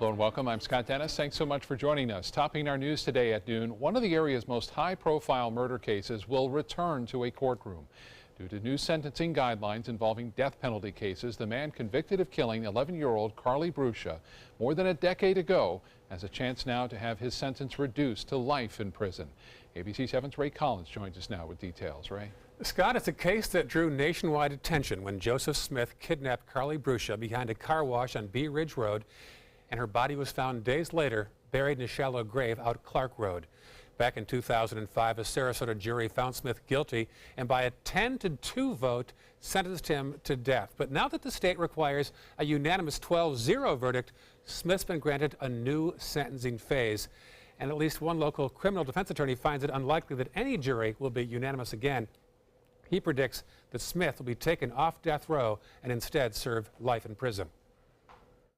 Hello and welcome. I'm Scott Dennis. Thanks so much for joining us. Topping our news today at noon, one of the area's most high-profile murder cases will return to a courtroom. Due to new sentencing guidelines involving death penalty cases, the man convicted of killing 11-year-old Carly Brucia more than a decade ago has a chance now to have his sentence reduced to life in prison. ABC 7's Ray Collins joins us now with details. Ray. Scott, it's a case that drew nationwide attention when Joseph Smith kidnapped Carly Brucia behind a car wash on Bee Ridge Road, and her body was found days later buried in a shallow grave out Clark Road. Back in 2005, a Sarasota jury found Smith guilty and by a 10-2 vote sentenced him to death. But now that the state requires a unanimous 12-0 verdict, Smith's been granted a new sentencing phase. And at least one local criminal defense attorney finds it unlikely that any jury will be unanimous again. He predicts that Smith will be taken off death row and instead serve life in prison.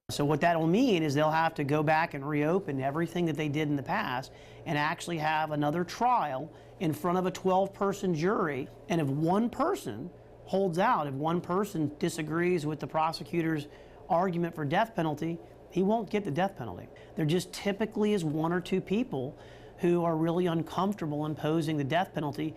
So what that'll mean is they'll have to go back and reopen everything that they did in the past and actually have another trial in front of a 12-person jury. And if one person holds out, if one person disagrees with the prosecutor's argument for death penalty, he won't get the death penalty. There just typically is one or two people who are really uncomfortable imposing the death penalty.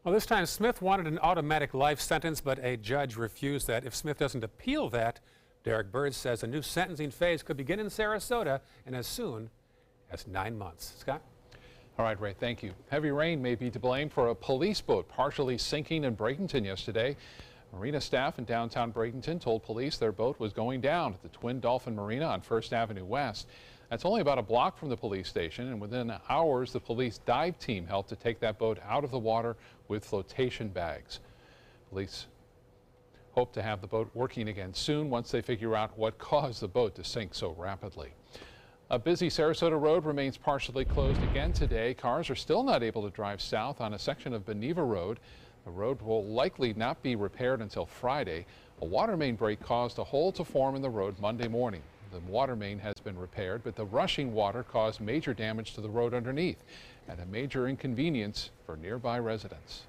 Well, this time Smith wanted an automatic life sentence, but a judge refused that. If Smith doesn't appeal that, Derek Bird says a new sentencing phase could begin in Sarasota and as soon as 9 months. Scott? All right, Ray, thank you. Heavy rain may be to blame for a police boat partially sinking in Bradenton yesterday. Marina staff in downtown Bradenton told police their boat was going down at the Twin Dolphin Marina on First Avenue West. That's only about a block from the police station, and within hours the police dive team helped to take that boat out of the water with flotation bags. Police hope to have the boat working again soon once they figure out what caused the boat to sink so rapidly. A busy Sarasota road remains partially closed again today. Cars are still not able to drive south on a section of Beneva Road. The road will likely not be repaired until Friday. A water main break caused a hole to form in the road Monday morning. The water main has been repaired, but the rushing water caused major damage to the road underneath and a major inconvenience for nearby residents.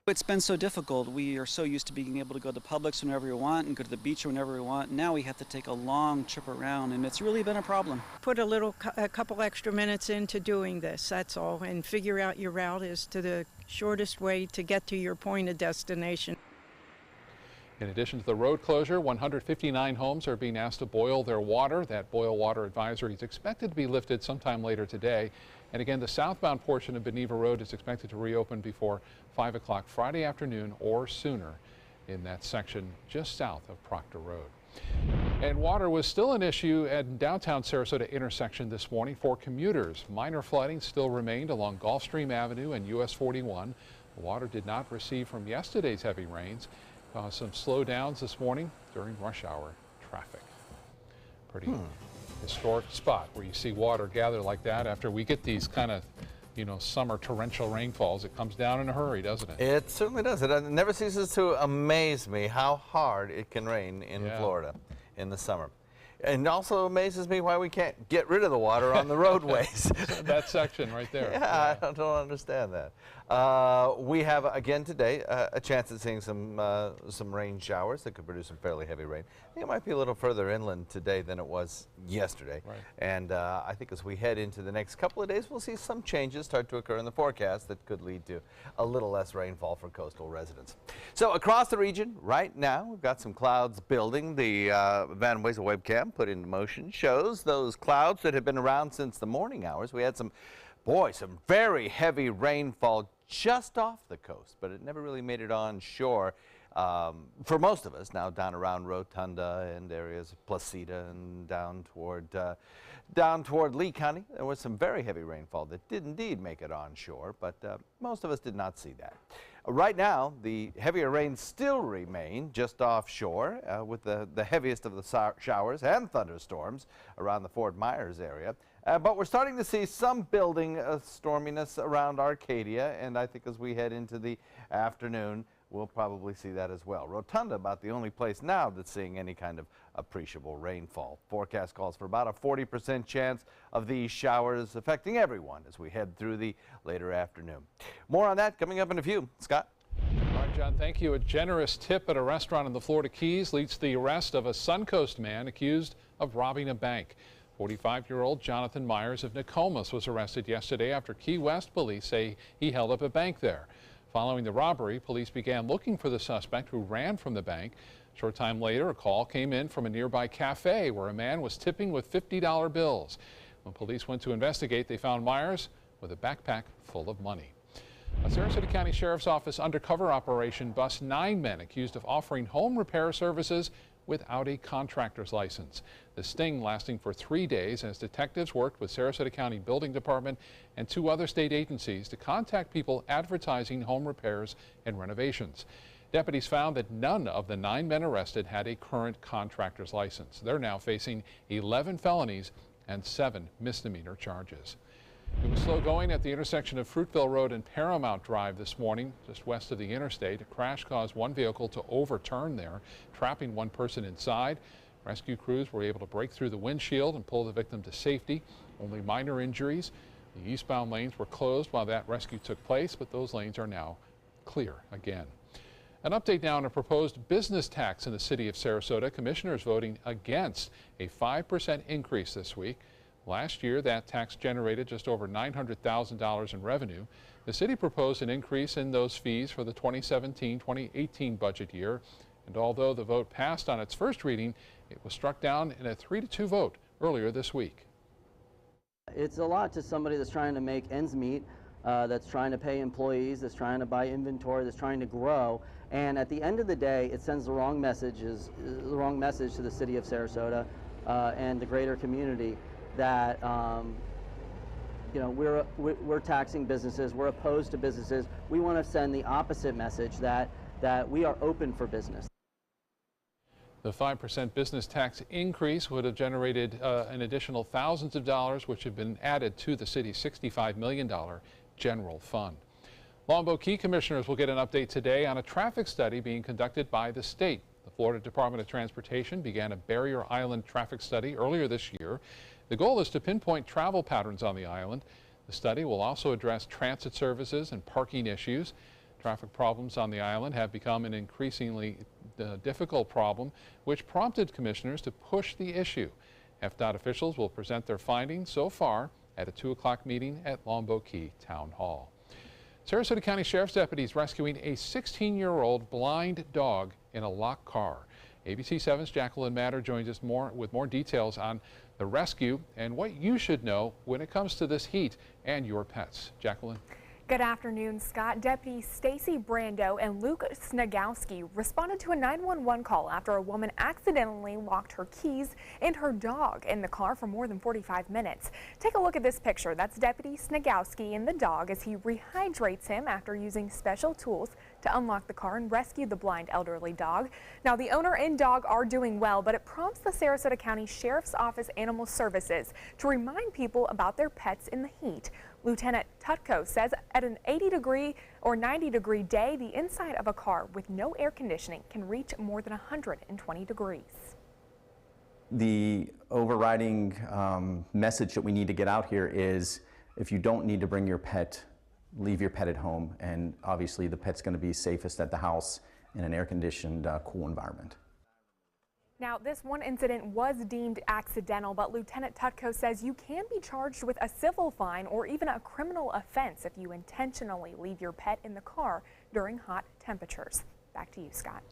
It's been so difficult. We are so used to being able to go to Publix whenever we want and go to the beach whenever we want. Now we have to take a long trip around, and it's really been a problem. Put a couple extra minutes into doing this, that's all, and figure out your route as to the shortest way to get to your point of destination. In addition to the road closure, 159 homes are being asked to boil their water. That boil water advisory is expected to be lifted sometime later today. And again, the southbound portion of Beneva Road is expected to reopen before 5 o'clock Friday afternoon or sooner in that section just south of Proctor Road. And water was still an issue at downtown Sarasota intersection this morning for commuters. Minor flooding still remained along Gulfstream Avenue and US 41. The water did not recede from yesterday's heavy rains. Caused some slowdowns this morning during rush hour traffic. Pretty historic spot where you see water gather like that after we get these kind of, summer torrential rainfalls. It comes down in a hurry, doesn't it? It certainly does. It never ceases to amaze me how hard it can rain in Florida in the summer. And also amazes me why we can't get rid of the water on the roadways. That section right there. Yeah, I don't understand that. We have again today a chance at seeing some rain showers that could produce some fairly heavy rain. I think it might be a little further inland today than it was yesterday. Right. And I think as we head into the next couple of days, we'll see some changes start to occur in the forecast that could lead to a little less rainfall for coastal residents. So across the region right now, we've got some clouds building. The Van Wezel webcam put into motion shows those clouds that have been around since the morning hours. We had some very heavy rainfall just off the coast, but it never really made it on shore for most of us. Now down around Rotunda and areas of Placida and down toward Lee County, there was some very heavy rainfall that did indeed make it on shore, but most of us did not see that. Right now, the heavier rains still remain just offshore with the heaviest of the showers and thunderstorms around the Fort Myers area. But we're starting to see some building storminess around Arcadia, and I think as we head into the afternoon, we'll probably see that as well. Rotunda about the only place now that's seeing any kind of appreciable rainfall. Forecast calls for about a 40% chance of these showers affecting everyone as we head through the later afternoon. More on that coming up in a few. Scott? All right, John, thank you. A generous tip at a restaurant in the Florida Keys leads to the arrest of a Suncoast man accused of robbing a bank. 45-year-old Jonathan Myers of Nokomis was arrested yesterday after Key West police say he held up a bank there. Following the robbery, police began looking for the suspect who ran from the bank. A short time later, a call came in from a nearby cafe where a man was tipping with $50 bills. When police went to investigate, they found Myers with a backpack full of money. A Sarasota County Sheriff's Office undercover operation busts 9 men accused of offering home repair services without a contractor's license. The sting lasting for 3 days as detectives worked with Sarasota County Building Department and 2 other state agencies to contact people advertising home repairs and renovations. Deputies found that none of the 9 men arrested had a current contractor's license. They're now facing 11 felonies and 7 misdemeanor charges. It was slow going at the intersection of Fruitville Road and Paramount Drive this morning, just west of the interstate. A crash caused one vehicle to overturn there, trapping one person inside. Rescue crews were able to break through the windshield and pull the victim to safety. Only minor injuries. The eastbound lanes were closed while that rescue took place, but those lanes are now clear again. An update now on a proposed business tax in the city of Sarasota. Commissioners voting against a 5% increase this week. Last year, that tax generated just over $900,000 in revenue. The city proposed an increase in those fees for the 2017-2018 budget year. And although the vote passed on its first reading, it was struck down in a 3-2 vote earlier this week. It's a lot to somebody that's trying to make ends meet, that's trying to pay employees, that's trying to buy inventory, that's trying to grow. And at the end of the day, it sends the wrong message to the city of Sarasota and the greater community that you know, we're taxing businesses, we're opposed to businesses. We want to send the opposite message that we are open for business. The 5% business tax increase would have generated an additional thousands of dollars, which have been added to the city's $65 million general fund. Longboat Key commissioners will get an update today on a traffic study being conducted by the state. The Florida Department of Transportation began a Barrier Island traffic study earlier this year. The goal is to pinpoint travel patterns on the island. The study will also address transit services and parking issues. Traffic problems on the island have become an increasingly difficult problem, which prompted commissioners to push the issue. FDOT officials will present their findings so far at a 2 o'clock meeting at Longboat Key Town Hall. Sarasota County Sheriff's deputies rescuing a 16-year-old blind dog in a locked car. ABC 7's Jacqueline Matter joins us with more details on the rescue and what you should know when it comes to this heat and your pets. Jacqueline. Good afternoon, Scott. Deputy Stacy Brando and Luke Snagowski responded to a 911 call after a woman accidentally locked her keys and her dog in the car for more than 45 minutes. Take a look at this picture. That's Deputy Snagowski and the dog as he rehydrates him after using special tools to unlock the car and rescue the blind elderly dog. Now, the owner and dog are doing well, but it prompts the Sarasota County Sheriff's Office Animal Services to remind people about their pets in the heat. Lieutenant Tutko says at an 80-degree or 90-degree day, the inside of a car with no air conditioning can reach more than 120 degrees. The overriding message that we need to get out here is if you don't need to bring your pet, leave your pet at home, and obviously the pet's going to be safest at the house in an air-conditioned, cool environment. Now, this one incident was deemed accidental, but Lieutenant Tutko says you can be charged with a civil fine or even a criminal offense if you intentionally leave your pet in the car during hot temperatures. Back to you, Scott.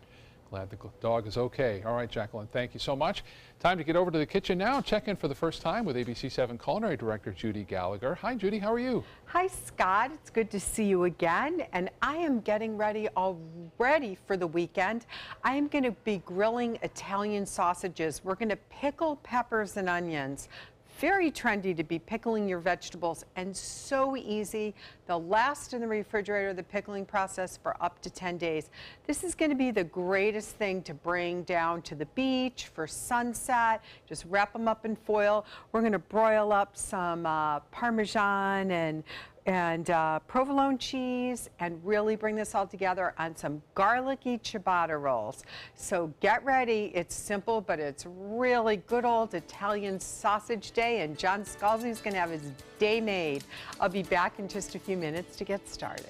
Glad the dog is okay. All right, Jacqueline, thank you so much. Time to get over to the kitchen now. Check in for the first time with ABC 7 Culinary Director Judy Gallagher. Hi, Judy. How are you? Hi, Scott. It's good to see you again. And I am getting ready already for the weekend. I am going to be grilling Italian sausages. We're going to pickle peppers and onions. Very trendy to be pickling your vegetables and so easy. They'll last in the refrigerator, the pickling process, for up to 10 days. This is going to be the greatest thing to bring down to the beach for sunset. Just wrap them up in foil. We're going to broil up some Parmesan and provolone cheese and really bring this all together on some garlicky ciabatta rolls. So get ready. It's simple, but it's really good old Italian sausage day, and John Scalzi is going to have his day made. I'll be back in just a few minutes to get started.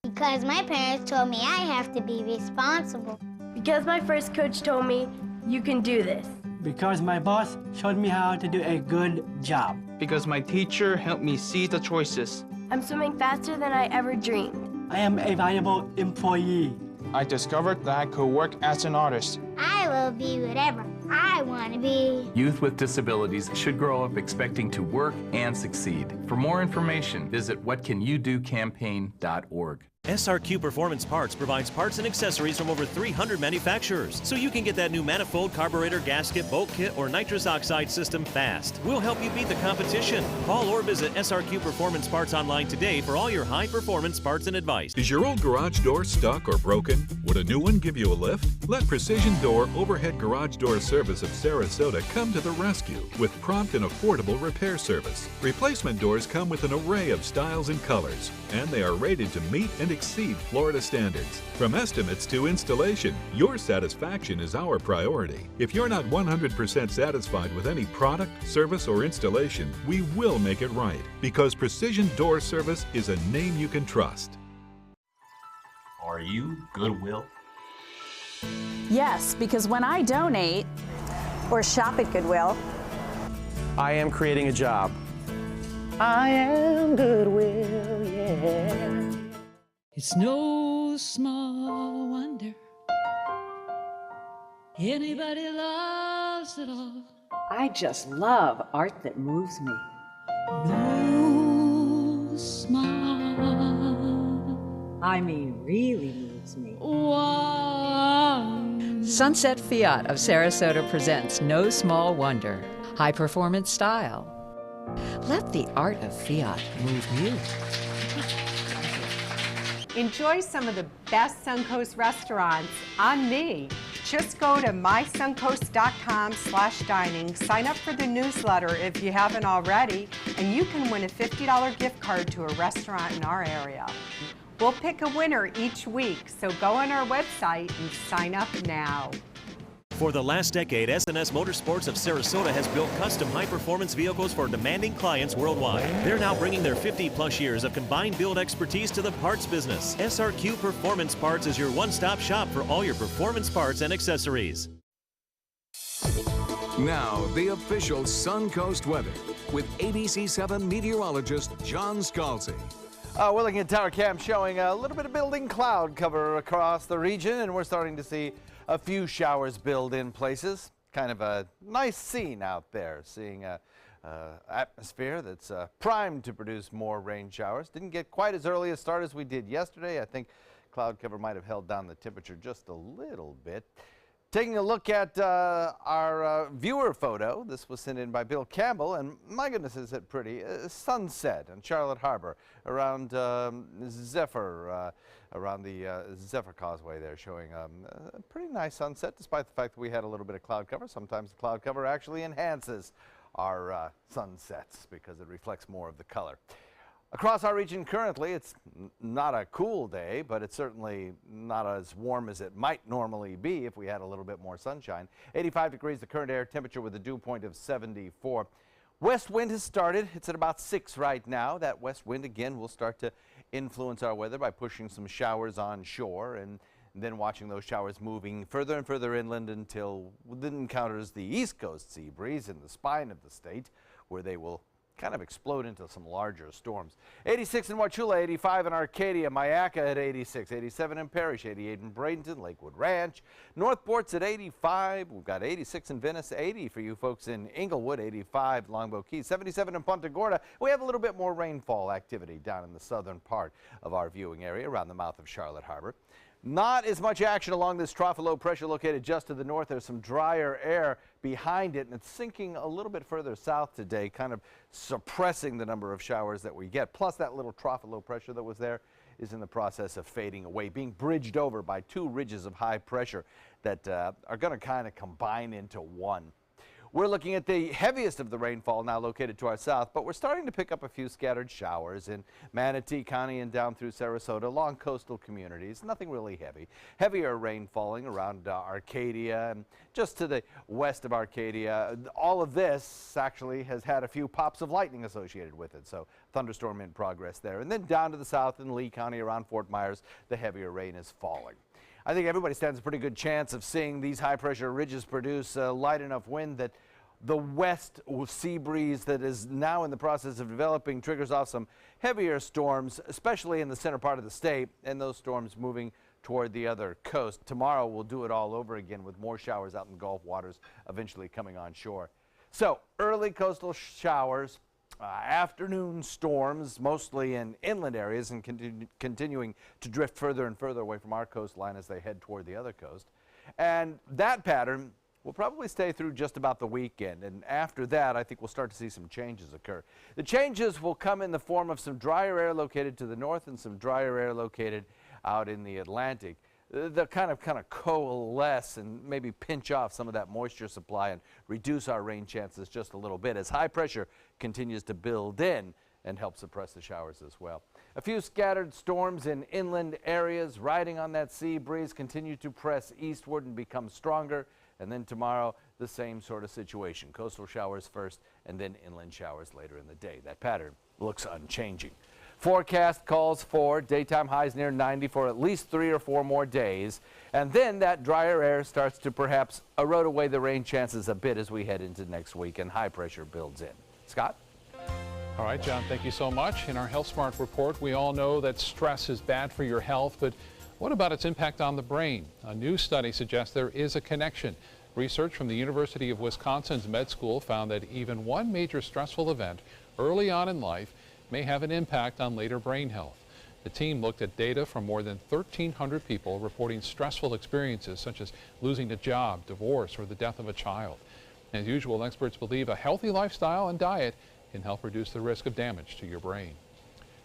Because my parents told me I have to be responsible. Because my first coach told me, you can do this. Because my boss showed me how to do a good job. Because my teacher helped me see the choices. I'm swimming faster than I ever dreamed. I am a valuable employee. I discovered that I could work as an artist. I will be whatever I want to be. Youth with disabilities should grow up expecting to work and succeed. For more information, visit whatcanyoudocampaign.org. SRQ Performance Parts provides parts and accessories from over 300 manufacturers, so you can get that new manifold, carburetor, gasket, bolt kit, or nitrous oxide system fast. We'll help you beat the competition. Call or visit SRQ Performance Parts online today for all your high-performance parts and advice. Is your old garage door stuck or broken? Would a new one give you a lift? Let Precision Door Overhead Garage Door Service of Sarasota come to the rescue with prompt and affordable repair service. Replacement doors come with an array of styles and colors, and they are rated to meet and exceed Florida standards. From estimates to installation, your satisfaction is our priority. If you're not 100% satisfied with any product, service, or installation, we will make it right, because Precision Door Service is a name you can trust. Are you Goodwill? Yes, because when I donate or shop at Goodwill, I am creating a job. I am Goodwill, yeah. It's no small wonder anybody loves it all. I just love art that moves me. No small, I mean, really moves me. One. Sunset Fiat of Sarasota presents No Small Wonder, high-performance style. Let the art of Fiat move you. Enjoy some of the best Suncoast restaurants on me. Just go to mysuncoast.com/dining, sign up for the newsletter if you haven't already, and you can win a $50 gift card to a restaurant in our area. We'll pick a winner each week, so go on our website and sign up now. For the last decade, S&S Motorsports of Sarasota has built custom high-performance vehicles for demanding clients worldwide. They're now bringing their 50-plus years of combined build expertise to the parts business. SRQ Performance Parts is your one-stop shop for all your performance parts and accessories. Now, the official Suncoast weather with ABC7 meteorologist John Scalzi. We're looking at Tower Cam showing a little bit of building cloud cover across the region, and we're starting to see a few showers build in places. Kind of a nice scene out there, seeing a atmosphere that's primed to produce more rain showers. Didn't get quite as early a start as we did yesterday. I think cloud cover might have held down the temperature just a little bit. Taking a look at our viewer photo. This was sent in by Bill Campbell, and my goodness, is it pretty. Sunset on Charlotte Harbor around Zephyr, around the Zephyr Causeway there, showing a pretty nice sunset, despite the fact that we had a little bit of cloud cover. Sometimes the cloud cover actually enhances our sunsets because it reflects more of the color. Across our region currently, it's not a cool day, but it's certainly not as warm as it might normally be if we had a little bit more sunshine. 85 degrees the current air temperature with a dew point of 74. West wind has started. It's at about 6 right now. That west wind again will start to influence our weather by pushing some showers on shore and then watching those showers moving further and further inland until it encounters the east coast sea breeze in the spine of the state, where they will kind of explode into some larger storms. 86 in Wauchula, 85 in Arcadia, Mayaca at 86, 87 in Parrish, 88 in Bradenton, Lakewood Ranch, Northport's at 85, we've got 86 in Venice, 80 for you folks in Inglewood, 85 Longboat Key, 77 in Punta Gorda. We have a little bit more rainfall activity down in the southern part of our viewing area around the mouth of Charlotte Harbor. Not as much action along this trough of low pressure located just to the north. There's some drier air behind it, and it's sinking a little bit further south today, kind of suppressing the number of showers that we get. Plus, that little trough of low pressure that was there is in the process of fading away, being bridged over by two ridges of high pressure that are going to kind of combine into one. We're looking at the heaviest of the rainfall now located to our south, but we're starting to pick up a few scattered showers in Manatee County and down through Sarasota, along coastal communities. Nothing really heavy. Heavier rain falling around Arcadia and just to the west of Arcadia. All of this actually has had a few pops of lightning associated with it, so thunderstorm in progress there. And then down to the south in Lee County around Fort Myers, the heavier rain is falling. I think everybody stands a pretty good chance of seeing these high-pressure ridges produce light enough wind that the west sea breeze that is now in the process of developing triggers off some heavier storms, especially in the center part of the state, and those storms moving toward the other coast. Tomorrow we'll do it all over again with more showers out in Gulf waters eventually coming on shore. So early coastal showers, afternoon storms, mostly in inland areas and continuing to drift further and further away from our coastline as they head toward the other coast. And that pattern will probably stay through just about the weekend. And after that, I think we'll start to see some changes occur. The changes will come in the form of some drier air located to the north and some drier air located out in the Atlantic. They'll kind of coalesce and maybe pinch off some of that moisture supply and reduce our rain chances just a little bit as high pressure continues to build in and help suppress the showers as well. A few scattered storms in inland areas riding on that sea breeze continue to press eastward and become stronger. And then tomorrow, the same sort of situation. Coastal showers first and then inland showers later in the day. That pattern looks unchanging. Forecast calls for daytime highs near 90 for at least 3 or 4 more days. And then that drier air starts to perhaps erode away the rain chances a bit as we head into next week and high pressure builds in. Scott? All right, John, thank you so much. In our Health Smart report, we all know that stress is bad for your health, but what about its impact on the brain? A new study suggests there is a connection. Research from the University of Wisconsin's med school found that even one major stressful event early on in life may have an impact on later brain health. The team looked at data from more than 1,300 people reporting stressful experiences such as losing a job, divorce, or the death of a child. As usual, experts believe a healthy lifestyle and diet can help reduce the risk of damage to your brain.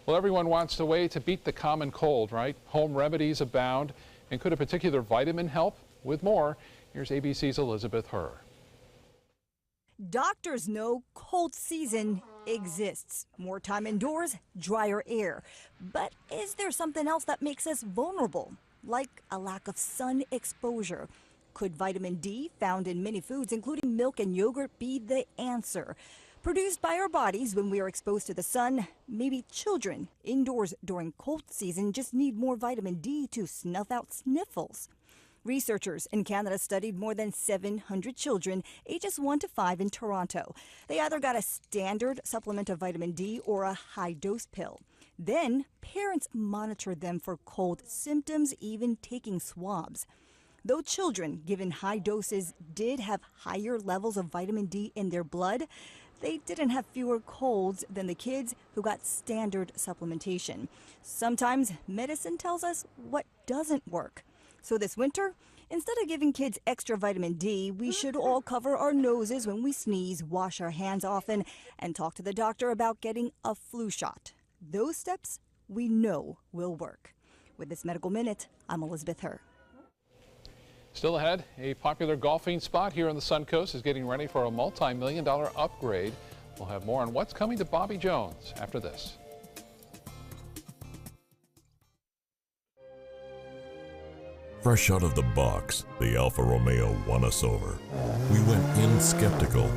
Well, everyone wants a way to beat the common cold, right? Home remedies abound. And could a particular vitamin help? With more, here's ABC's Elizabeth Herr. Doctors know cold season exists. More time indoors, drier air. But is there something else that makes us vulnerable, like a lack of sun exposure? Could vitamin D, found in many foods, including milk and yogurt, be the answer? Produced by our bodies when we are exposed to the sun, maybe children indoors during cold season just need more vitamin D to snuff out sniffles. Researchers in Canada studied more than 700 children ages 1 to 5 in Toronto. They either got a standard supplement of vitamin D or a high-dose pill. Then parents monitored them for cold symptoms, even taking swabs. Though children given high doses did have higher levels of vitamin D in their blood, they didn't have fewer colds than the kids who got standard supplementation. Sometimes medicine tells us what doesn't work. So this winter, instead of giving kids extra vitamin D, we should all cover our noses when we sneeze, wash our hands often, and talk to the doctor about getting a flu shot. Those steps we know will work. With this Medical Minute, I'm Elizabeth Herr. Still ahead, a popular golfing spot here on the Suncoast is getting ready for a multi-million-dollar upgrade. We'll have more on what's coming to Bobby Jones after this. Fresh out of the box, the Alfa Romeo won us over. We went in skeptical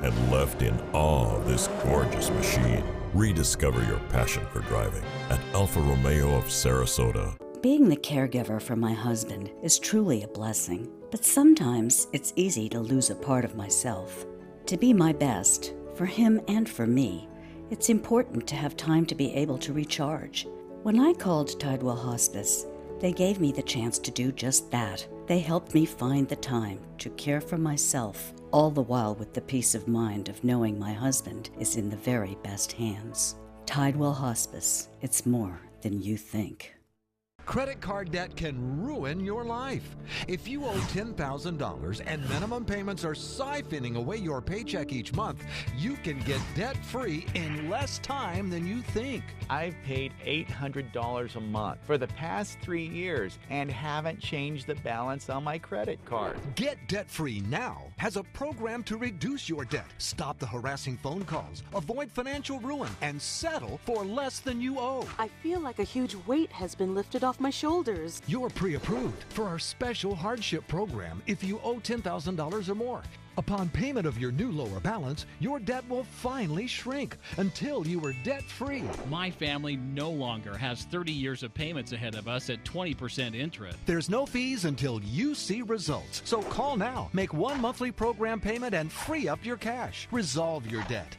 and left in awe of this gorgeous machine. Rediscover your passion for driving at Alfa Romeo of Sarasota. Being the caregiver for my husband is truly a blessing, but sometimes it's easy to lose a part of myself. To be my best, for him and for me, it's important to have time to be able to recharge. When I called Tidewell Hospice, they gave me the chance to do just that. They helped me find the time to care for myself, all the while with the peace of mind of knowing my husband is in the very best hands. Tidewell Hospice, it's more than you think. Credit card debt can ruin your life. If you owe $10,000 and minimum payments are siphoning away your paycheck each month, you can get debt-free in less time than you think. I've paid $800 a month for the past 3 years and haven't changed the balance on my credit card. Get debt-free now has a program to reduce your debt, stop the harassing phone calls, avoid financial ruin, and settle for less than you owe. I feel like a huge weight has been lifted off off my shoulders. You're pre-approved for our special hardship program if you owe $10,000 or more. Upon payment of your new lower balance, your debt will finally shrink until you are debt-free. My family no longer has 30 years of payments ahead of us at 20% interest. There's no fees until you see results. So call now, make one monthly program payment, and free up your cash. Resolve your debt.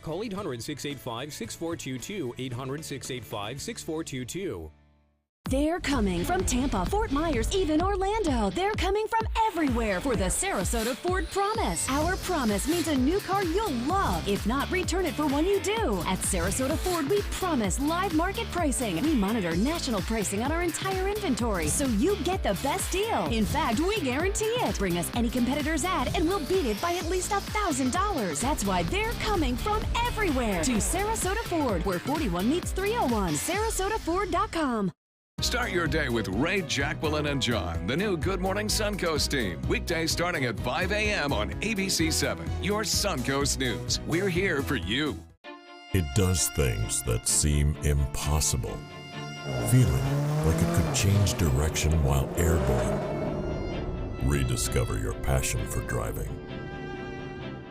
Call 800-685-6422, 800-685-6422. They're coming from Tampa, Fort Myers, even Orlando. They're coming from everywhere for the Sarasota Ford Promise. Our promise means a new car you'll love. If not, return it for one you do. At Sarasota Ford, we promise live market pricing. We monitor national pricing on our entire inventory, so you get the best deal. In fact, we guarantee it. Bring us any competitor's ad, and we'll beat it by at least $1,000. That's why they're coming from everywhere to Sarasota Ford, where 41 meets 301. SarasotaFord.com. Start your day with Ray, Jacqueline, and John, the new Good Morning Suncoast team. Weekdays starting at 5 a.m. on ABC7, your Suncoast News. We're here for you. It does things that seem impossible. Feeling like it could change direction while airborne. Rediscover your passion for driving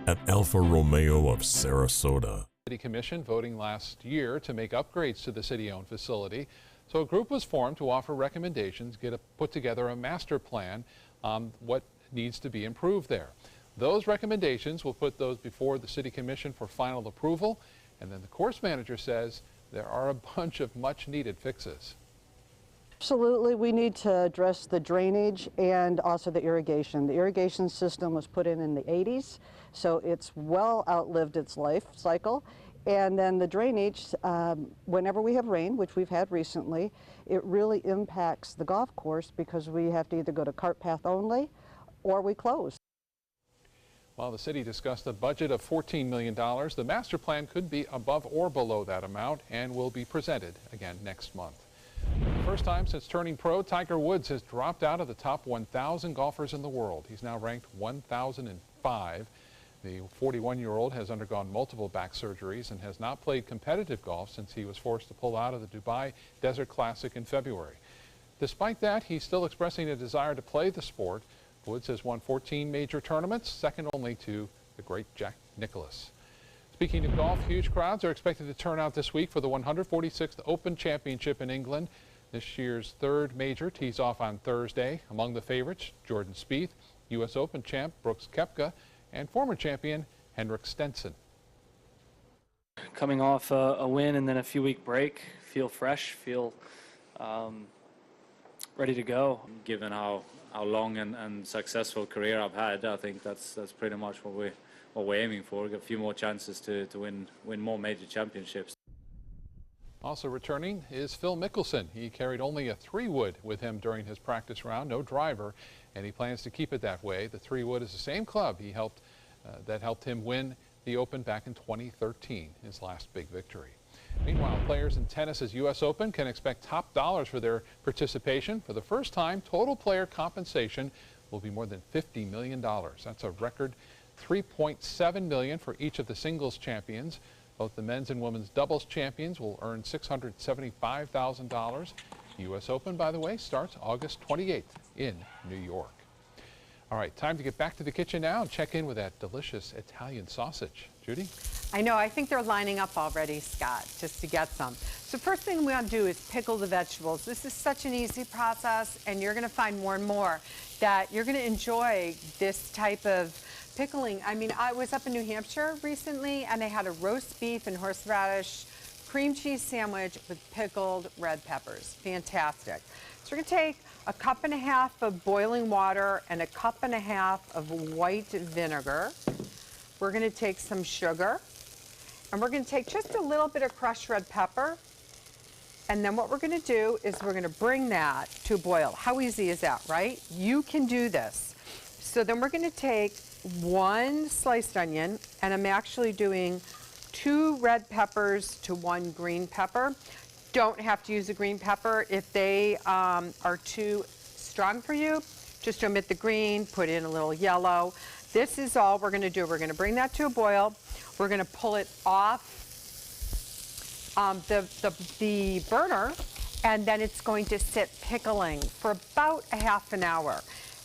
at Alfa Romeo of Sarasota. City Commission voting last year to make upgrades to the city-owned facility. So a group was formed to offer recommendations, put together a master plan on what needs to be improved there. Those recommendations, will put those before the City Commission for final approval, and then the course manager says there are a bunch of much-needed fixes. Absolutely, we need to address the drainage and also the irrigation. The irrigation system was put in the 80s, so it's well outlived its life cycle. And then the drainage, whenever we have rain, which we've had recently, it really impacts the golf course because we have to either go to cart path only or we close. While the city discussed a budget of $14 million, the master plan could be above or below that amount and will be presented again next month. For the first time since turning pro, Tiger Woods has dropped out of the top 1,000 golfers in the world. He's now ranked 1,005. The 41-year-old has undergone multiple back surgeries and has not played competitive golf since he was forced to pull out of the Dubai Desert Classic in February. Despite that, he's still expressing a desire to play the sport. Woods has won 14 major tournaments, second only to the great Jack Nicklaus. Speaking of golf, huge crowds are expected to turn out this week for the 146th Open Championship in England. This year's third major tees off on Thursday. Among the favorites, Jordan Spieth, U.S. Open champ Brooks Koepka, and former champion Henrik Stenson. Coming off a win and then a few-week break, feel fresh, feel ready to go. Given how long and successful career I've had, I think that's pretty much what we're aiming for. Get a few more chances to win more major championships. Also returning is Phil Mickelson. He carried only a 3-wood with him during his practice round, no driver, and he plans to keep it that way. The 3-wood is the same club that helped him win the Open back in 2013, his last big victory. Meanwhile, players in tennis's U.S. Open can expect top dollars for their participation. For the first time, total player compensation will be more than $50 million. That's a record $3.7 million for each of the singles champions. Both the men's and women's doubles champions will earn $675,000. The U.S. Open, by the way, starts August 28th in New York. All right, time to get back to the kitchen now and check in with that delicious Italian sausage. Judy? I know, I think they're lining up already, Scott, just to get some. So first thing we want to do is pickle the vegetables. This is such an easy process, and you're going to find more and more that you're going to enjoy this type of pickling. I mean, I was up in New Hampshire recently, and they had a roast beef and horseradish cream cheese sandwich with pickled red peppers. Fantastic. So we're going to take a cup and a half of boiling water and a cup and a half of white vinegar. We're going to take some sugar, and we're going to take just a little bit of crushed red pepper. And then what we're going to do is we're going to bring that to a boil. How easy is that, right? You can do this. So then we're going to take one sliced onion, and I'm actually doing 2 red peppers to 1 green pepper. Don't have to use a green pepper. If they are too strong for you, just omit the green, put in a little yellow. This is all we're going to do. We're going to bring that to a boil. We're going to pull it off the burner, and then it's going to sit pickling for about a half an hour.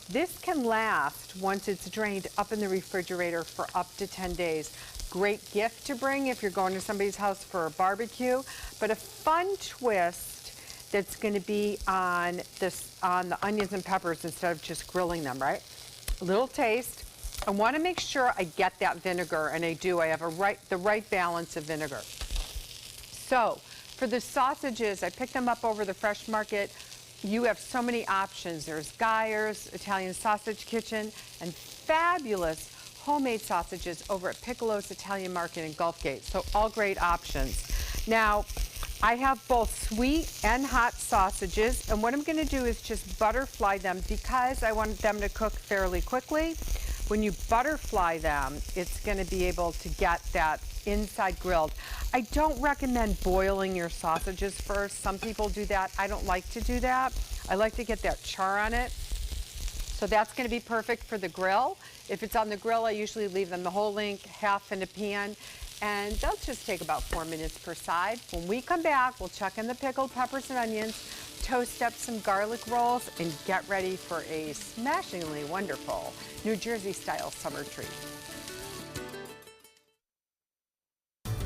This can last, once it's drained, up in the refrigerator for up to 10 days. Great gift to bring if you're going to somebody's house for a barbecue, but a fun twist that's going to be on the onions and peppers instead of just grilling them, right? A little taste. I want to make sure I get that vinegar, and I do. I have the right balance of vinegar. So for the sausages, I picked them up over the Fresh Market. You have so many options. There's Geyer's Italian Sausage Kitchen and fabulous homemade sausages over at Piccolo's Italian Market in Gulfgate. So all great options. Now, I have both sweet and hot sausages, and what I'm going to do is just butterfly them because I want them to cook fairly quickly. When you butterfly them, it's going to be able to get that inside grilled. I don't recommend boiling your sausages first. Some people do that. I don't like to do that. I like to get that char on it. So that's going to be perfect for the grill. If it's on the grill, I usually leave them the whole length, half in a pan, and they'll just take about 4 minutes per side. When we come back, we'll chuck in the pickled peppers and onions, toast up some garlic rolls, and get ready for a smashingly wonderful New Jersey-style summer treat.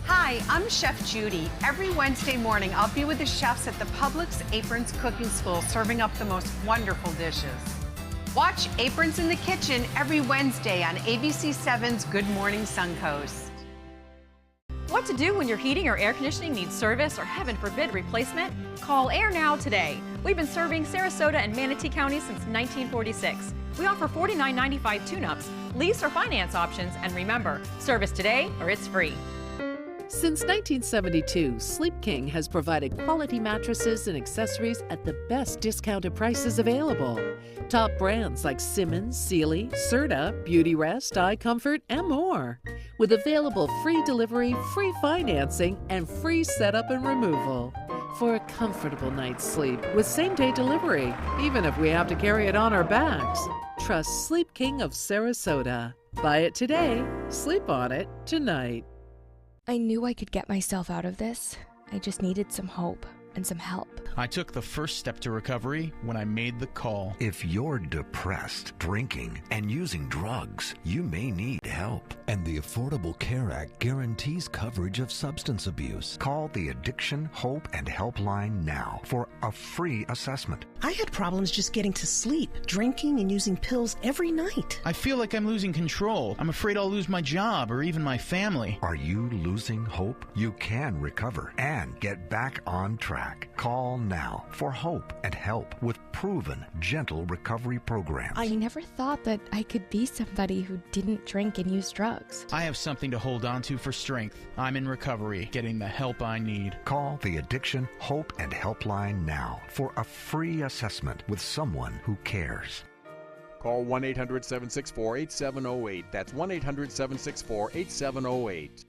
Hi, I'm Chef Judy. Every Wednesday morning, I'll be with the chefs at the Publix Aprons Cooking School serving up the most wonderful dishes. Watch Aprons in the Kitchen every Wednesday on ABC7's Good Morning Suncoast. What to do when your heating or air conditioning needs service or, heaven forbid, replacement? Call Air Now today. We've been serving Sarasota and Manatee Counties since 1946. We offer $49.95 tune-ups, lease or finance options, and remember, service today or it's free. Since 1972, Sleep King has provided quality mattresses and accessories at the best discounted prices available. Top brands like Simmons, Sealy, Serta, Beautyrest, iComfort, and more. With available free delivery, free financing, and free setup and removal. For a comfortable night's sleep with same-day delivery, even if we have to carry it on our backs. Trust Sleep King of Sarasota. Buy it today, sleep on it tonight. I knew I could get myself out of this. I just needed some hope and some help. I took the first step to recovery when I made the call. If you're depressed, drinking, and using drugs, you may need help. And the Affordable Care Act guarantees coverage of substance abuse. Call the Addiction, Hope, and Helpline now for a free assessment. I had problems just getting to sleep, drinking and using pills every night. I feel like I'm losing control. I'm afraid I'll lose my job or even my family. Are you losing hope? You can recover and get back on track. Call now for hope and help with proven, gentle recovery programs. I never thought that I could be somebody who didn't drink and use drugs. I have something to hold on to for strength. I'm in recovery, getting the help I need. Call the Addiction, Hope, and Helpline now for a free assessment with someone who cares. Call 1-800-764-8708. That's 1-800-764-8708.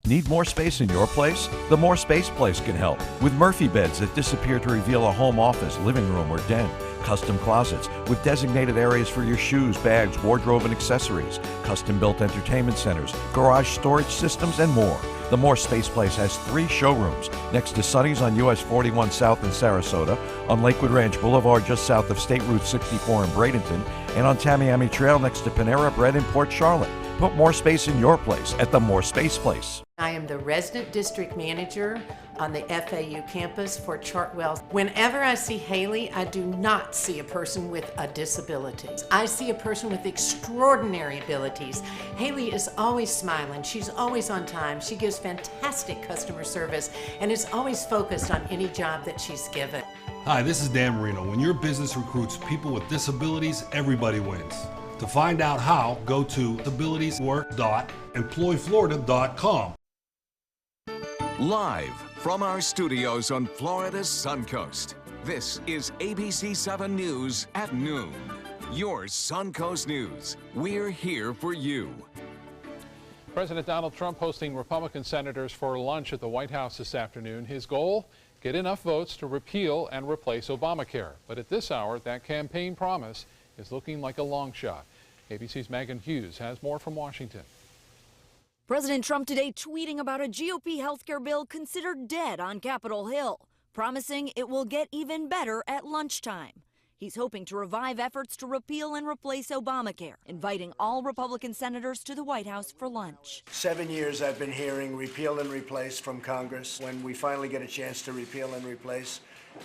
Need more space in your place? The More Space Place can help. With Murphy beds that disappear to reveal a home office, living room, or den. Custom closets with designated areas for your shoes, bags, wardrobe, and accessories. Custom-built entertainment centers, garage storage systems, and more. The More Space Place has 3 showrooms next to Sonny's on US 41 South in Sarasota, on Lakewood Ranch Boulevard just south of State Route 64 in Bradenton, and on Tamiami Trail next to Panera Bread in Port Charlotte. Put more space in your place at the More Space Place. I am the resident district manager on the FAU campus for Chartwell. Whenever I see Haley, I do not see a person with a disability. I see a person with extraordinary abilities. Haley is always smiling. She's always on time. She gives fantastic customer service and is always focused on any job that she's given. Hi, this is Dan Marino. When your business recruits people with disabilities, everybody wins. To find out how, go to disabilitieswork.employflorida.com. Live from our studios on Florida's Suncoast, this is ABC 7 News at noon. Your Suncoast News. We're here for you. President Donald Trump hosting Republican senators for lunch at the White House this afternoon. His goal? Get enough votes to repeal and replace Obamacare. But at this hour, that campaign promise is looking like a long shot. ABC's Megan Hughes has more from Washington. President Trump today tweeting about a GOP healthcare bill considered dead on Capitol Hill. promising it will get even better at lunchtime. He's hoping to revive efforts to repeal and replace Obamacare, inviting all Republican senators to the White House for lunch. 7 years I've been hearing repeal and replace from Congress. When we finally get a chance to repeal and replace,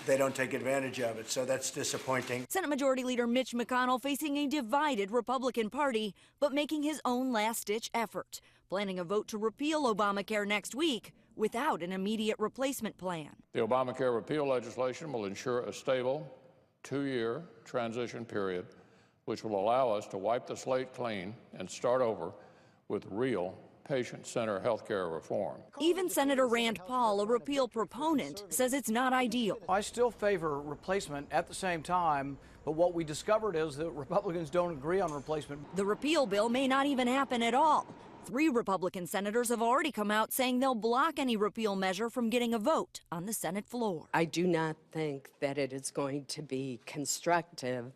they don't take advantage of it, so that's disappointing. Senate Majority Leader Mitch McConnell facing a divided Republican Party, but making his own last-ditch effort, planning a vote to repeal Obamacare next week without an immediate replacement plan. The Obamacare repeal legislation will ensure a stable, 2-year transition period, which will allow us to wipe the slate clean and start over with real patient-centered health care reform. Even Senator Rand Paul, a repeal proponent, says it's not ideal. I still favor replacement at the same time, but what we discovered is that Republicans don't agree on replacement. The repeal bill may not even happen at all. 3 Republican senators have already come out saying they'll block any repeal measure from getting a vote on the Senate floor. I do not think that it is going to be constructive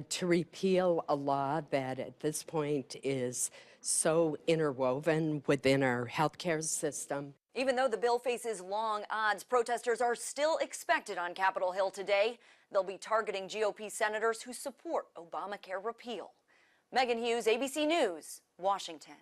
to repeal a law that at this point is so interwoven within our healthcare system. Even though the bill faces long odds, protesters are still expected on Capitol Hill today. They'll be targeting GOP senators who support Obamacare repeal. Megan Hughes, ABC News, Washington.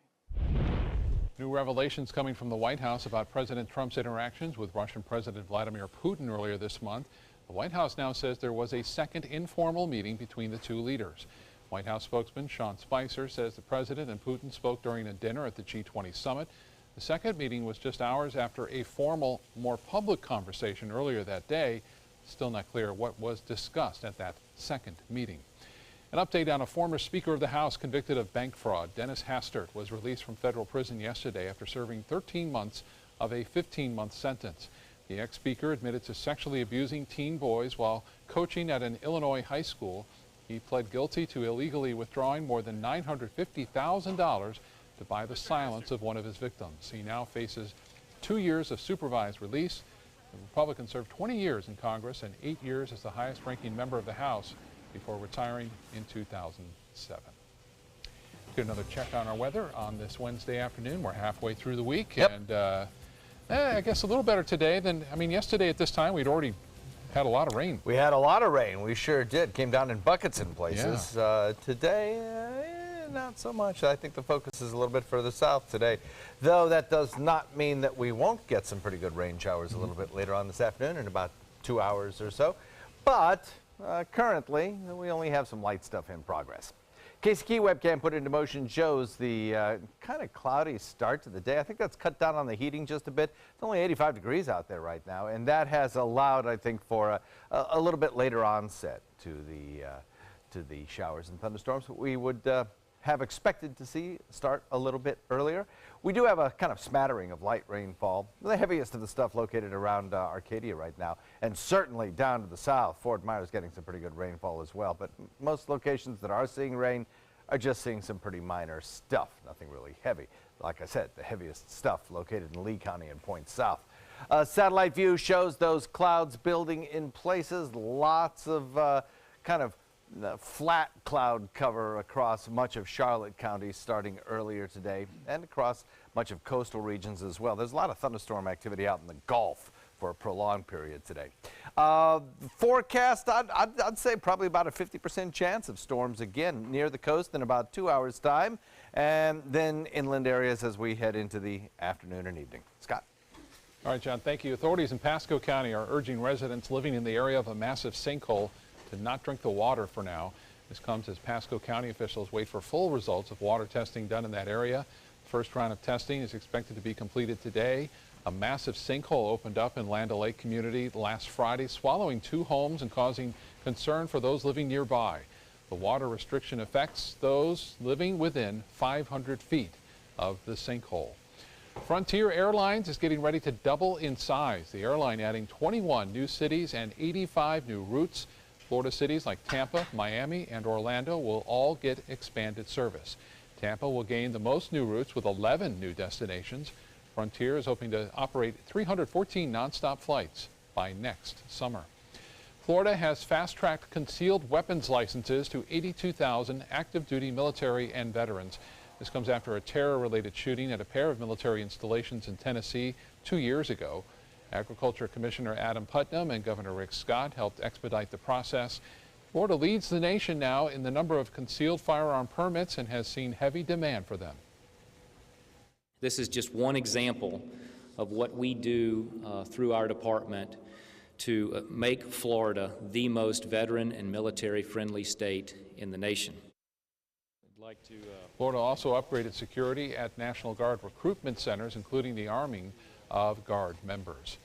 New revelations coming from the White House about President Trump's interactions with Russian President Vladimir Putin earlier this month. The White House now says there was a second informal meeting between the two leaders. White House spokesman Sean Spicer says the president and Putin spoke during a dinner at the G20 summit. The second meeting was just hours after a formal, more public conversation earlier that day. Still not clear what was discussed at that second meeting. An update on a former Speaker of the House convicted of bank fraud. Dennis Hastert was released from federal prison yesterday after serving 13 months of a 15-month sentence. The ex-speaker admitted to sexually abusing teen boys while coaching at an Illinois high school. He pled guilty to illegally withdrawing more than $950,000 to buy the silence of one of his victims. He now faces 2 years of supervised release. The Republican served 20 years in Congress and 8 years as the highest-ranking member of the House before retiring in 2007. Get another check on our weather on this Wednesday afternoon. We're halfway through the week, and I guess a little better today than, yesterday at this time we'd already had a lot of rain. We had a lot of rain. We sure did. Came down in buckets in places. Yeah. Today, not so much. I think the focus is a little bit further south today, though that does not mean that we won't get some pretty good rain showers a little bit later on this afternoon in about 2 hours or so. But currently, we only have some light stuff in progress. Casey Key webcam put into motion shows the kind of cloudy start to the day. I think that's cut down on the heating just a bit. It's only 85 degrees out there right now, and that has allowed, I think, for a little bit later onset to the showers and thunderstorms we would have expected to see start a little bit earlier. We do have a kind of smattering of light rainfall, the heaviest of the stuff located around Arcadia right now, and certainly down to the south. Fort Myers getting some pretty good rainfall as well, but most locations that are seeing rain are just seeing some pretty minor stuff, nothing really heavy. Like I said, the heaviest stuff located in Lee County and Point South. Satellite view shows those clouds building in places, lots of kind of flat cloud cover across much of Charlotte County starting earlier today and across much of coastal regions as well. There's a lot of thunderstorm activity out in the Gulf for a prolonged period today. Forecast, I'd say probably about a 50% chance of storms again near the coast in about 2 hours time, and then inland areas as we head into the afternoon and evening. Scott. All right, John, thank you. Authorities in Pasco County are urging residents living in the area of a massive sinkhole to not drink the water for now. This comes as Pasco County officials wait for full results of water testing done in that area. The first round of testing is expected to be completed today. A massive sinkhole opened up in Land O'Lake community last Friday, swallowing 2 homes and causing concern for those living nearby. The water restriction affects those living within 500 feet of the sinkhole. Frontier Airlines is getting ready to double in size. The airline adding 21 new cities and 85 new routes. Florida cities like Tampa, Miami, and Orlando will all get expanded service. Tampa will gain the most new routes with 11 new destinations. Frontier is hoping to operate 314 nonstop flights by next summer. Florida has fast-tracked concealed weapons licenses to 82,000 active duty military and veterans. This comes after a terror-related shooting at a pair of military installations in Tennessee 2 years ago. Agriculture Commissioner Adam Putnam and Governor Rick Scott helped expedite the process. Florida leads the nation now in the number of concealed firearm permits and has seen heavy demand for them. This is just one example of what we do through our department to make Florida the most veteran and military-friendly state in the nation. Florida also upgraded security at National Guard recruitment centers, including the arming of Guard members.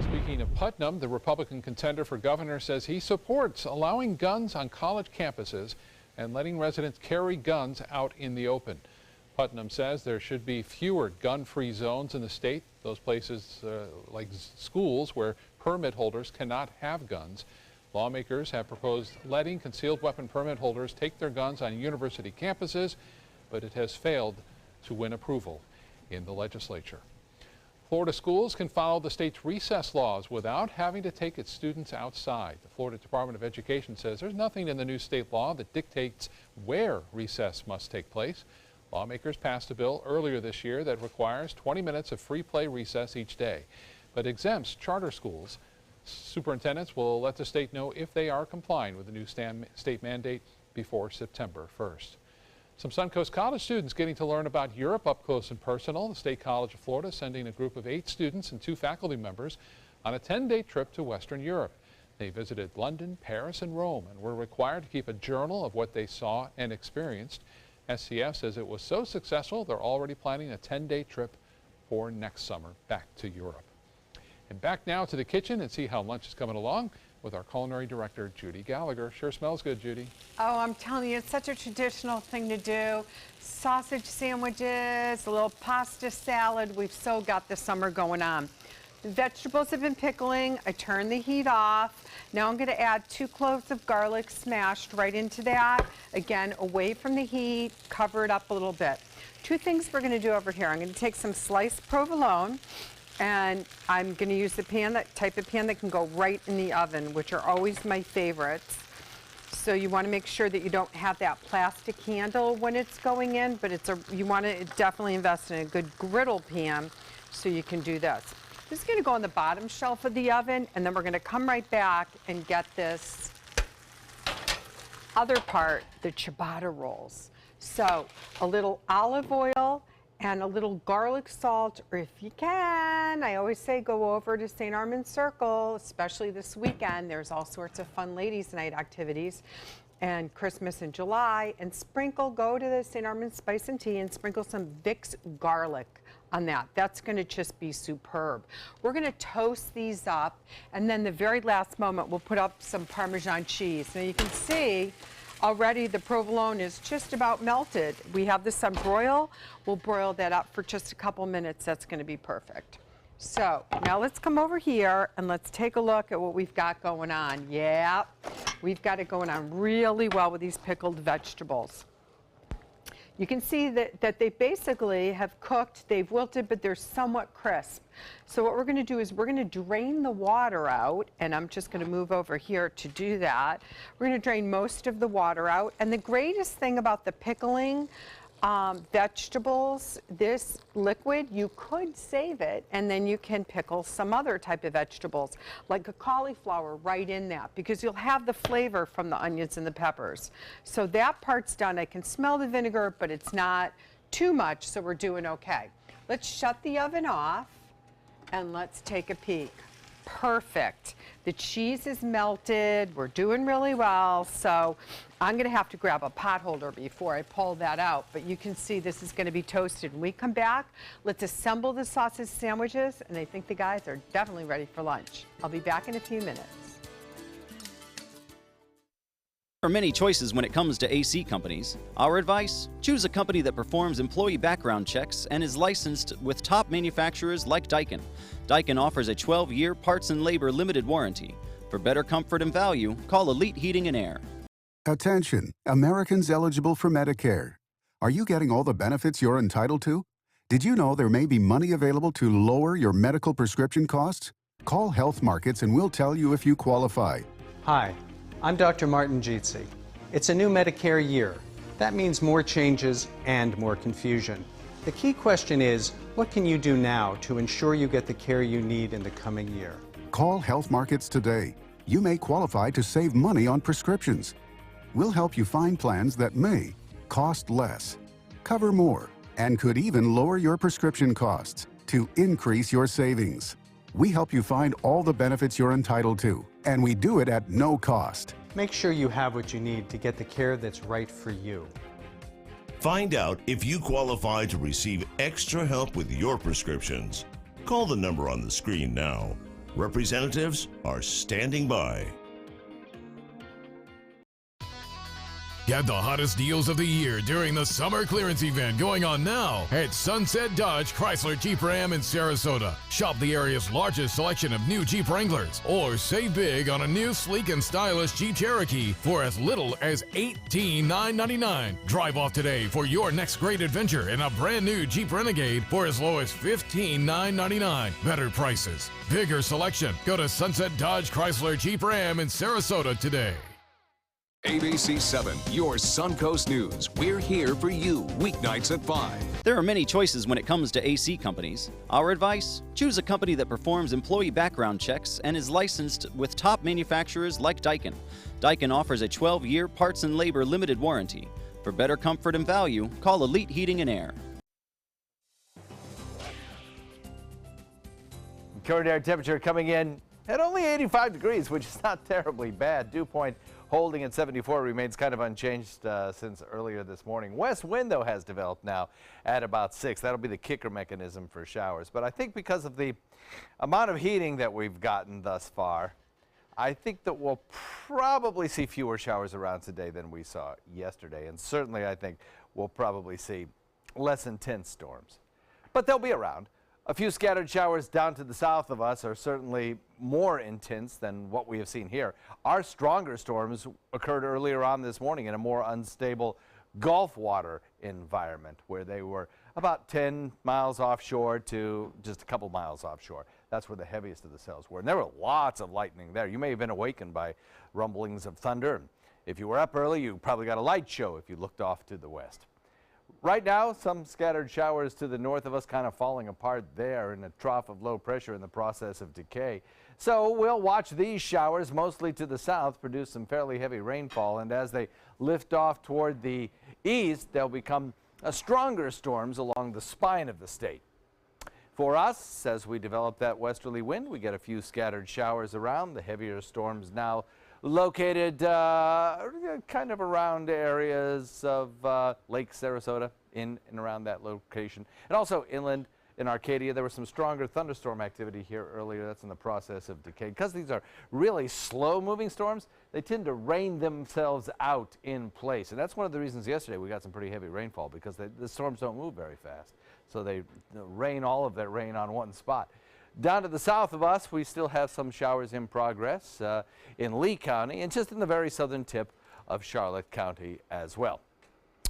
Speaking of Putnam, the Republican contender for governor says he supports allowing guns on college campuses and letting residents carry guns out in the open. Putnam says there should be fewer gun-free zones in the state, those places like schools where permit holders cannot have guns. Lawmakers have proposed letting concealed weapon permit holders take their guns on university campuses, but it has failed to win approval in the legislature. Florida schools can follow the state's recess laws without having to take its students outside. The Florida Department of Education says there's nothing in the new state law that dictates where recess must take place. Lawmakers passed a bill earlier this year that requires 20 minutes of free play recess each day, but exempts charter schools. Superintendents will let the state know if they are complying with the new state mandate before September 1st. Some Suncoast College students getting to learn about Europe up close and personal. The State College of Florida sending a group of 8 students and 2 faculty members on a 10-day trip to Western Europe. They visited London, Paris, and Rome and were required to keep a journal of what they saw and experienced. SCF says it was so successful they're already planning a 10-day trip for next summer back to Europe. And back now to the kitchen and see how lunch is coming along with our culinary director, Judy Gallagher. Sure smells good, Judy. Oh, I'm telling you, it's such a traditional thing to do. Sausage sandwiches, a little pasta salad. We've so got the summer going on. The vegetables have been pickling. I turned the heat off. Now I'm going to add 2 cloves of garlic smashed right into that. Again, away from the heat, cover it up a little bit. 2 things we're going to do over here. I'm going to take some sliced provolone, and I'm going to use the pan, that type of pan that can go right in the oven, which are always my favorites. So you want to make sure that you don't have that plastic handle when it's going in, but you want to definitely invest in a good griddle pan so you can do this. This is going to go on the bottom shelf of the oven, and then we're going to come right back and get this other part, the ciabatta rolls. So a little olive oil and a little garlic salt, or if you can, I always say go over to St. Armand Circle, especially this weekend. There's all sorts of fun ladies' night activities and Christmas in July, and go to the St. Armand Spice and Tea and sprinkle some Vicks garlic on that. That's going to just be superb. We're going to toast these up, and then the very last moment we'll put up some Parmesan cheese. Now you can see already the provolone is just about melted. We have this on broil. We'll broil that up for just a couple minutes. That's going to be perfect. So now let's come over here and let's take a look at what we've got going on. Yeah, we've got it going on really well with these pickled vegetables. You can see that they basically have cooked, they've wilted, but they're somewhat crisp. So what we're going to do is we're going to drain the water out, and I'm just going to move over here to do that. We're going to drain most of the water out, and the greatest thing about the pickling vegetables, this liquid, you could save it and then you can pickle some other type of vegetables like a cauliflower right in that, because you'll have the flavor from the onions and the peppers. So that part's done. I can smell the vinegar, but it's not too much, so we're doing okay. Let's shut the oven off and let's take a peek. Perfect. The cheese is melted. We're doing really well. So I'm going to have to grab a pot holder before I pull that out. But you can see this is going to be toasted. When we come back, let's assemble the sausage sandwiches. And I think the guys are definitely ready for lunch. I'll be back in a few minutes. There are many choices when it comes to AC companies. Our advice? Choose a company that performs employee background checks and is licensed with top manufacturers like Daikin. Daikin offers a 12-year parts and labor limited warranty. For better comfort and value, call Elite Heating and Air. Attention, Americans eligible for Medicare. Are you getting all the benefits you're entitled to? Did you know there may be money available to lower your medical prescription costs? Call Health Markets and we'll tell you if you qualify. Hi, I'm Dr. Martin Jeetsi. It's a new Medicare year. That means more changes and more confusion. The key question is, what can you do now to ensure you get the care you need in the coming year? Call Health Markets today. You may qualify to save money on prescriptions. We'll help you find plans that may cost less, cover more, and could even lower your prescription costs to increase your savings. We help you find all the benefits you're entitled to, and we do it at no cost. Make sure you have what you need to get the care that's right for you. Find out if you qualify to receive extra help with your prescriptions. Call the number on the screen now. Representatives are standing by. Get the hottest deals of the year during the summer clearance event going on now at Sunset Dodge Chrysler Jeep Ram in Sarasota. Shop the area's largest selection of new Jeep Wranglers or save big on a new sleek and stylish Jeep Cherokee for as little as $18,999. Drive off today for your next great adventure in a brand new Jeep Renegade for as low as $15,999. Better prices, bigger selection. Go to Sunset Dodge Chrysler Jeep Ram in Sarasota today. ABC 7, your Suncoast News. We're here for you weeknights at 5. There are many choices when it comes to AC companies. Our advice? Choose a company that performs employee background checks and is licensed with top manufacturers like Daikin. Daikin offers a 12-year parts and labor limited warranty. For better comfort and value, call Elite Heating and Air. Current air temperature coming in at only 85 degrees, which is not terribly bad. Dew point holding at 74 remains kind of unchanged since earlier this morning. West wind, though, has developed now at about 6. That'll be the kicker mechanism for showers. But I think because of the amount of heating that we've gotten thus far, I think that we'll probably see fewer showers around today than we saw yesterday. And certainly I think we'll probably see less intense storms. But they'll be around. A few scattered showers down to the south of us are certainly more intense than what we have seen here. Our stronger storms occurred earlier on this morning in a more unstable Gulf water environment where they were about 10 miles offshore to just a couple miles offshore. That's where the heaviest of the cells were. And there were lots of lightning there. You may have been awakened by rumblings of thunder. If you were up early, you probably got a light show if you looked off to the west. Right now, some scattered showers to the north of us kind of falling apart there in a trough of low pressure in the process of decay. So we'll watch these showers mostly to the south produce some fairly heavy rainfall, and as they lift off toward the east, they'll become stronger storms along the spine of the state. For us, as we develop that westerly wind, we get a few scattered showers around. The heavier storms now located kind of around areas of Lake Sarasota, in and around that location. And also inland in Arcadia, there was some stronger thunderstorm activity here earlier. That's in the process of decay. Because these are really slow-moving storms, they tend to rain themselves out in place. And that's one of the reasons yesterday we got some pretty heavy rainfall, because the storms don't move very fast. So they rain all of that rain on one spot. Down to the south of us, we still have some showers in progress in Lee County and just in the very southern tip of Charlotte County as well.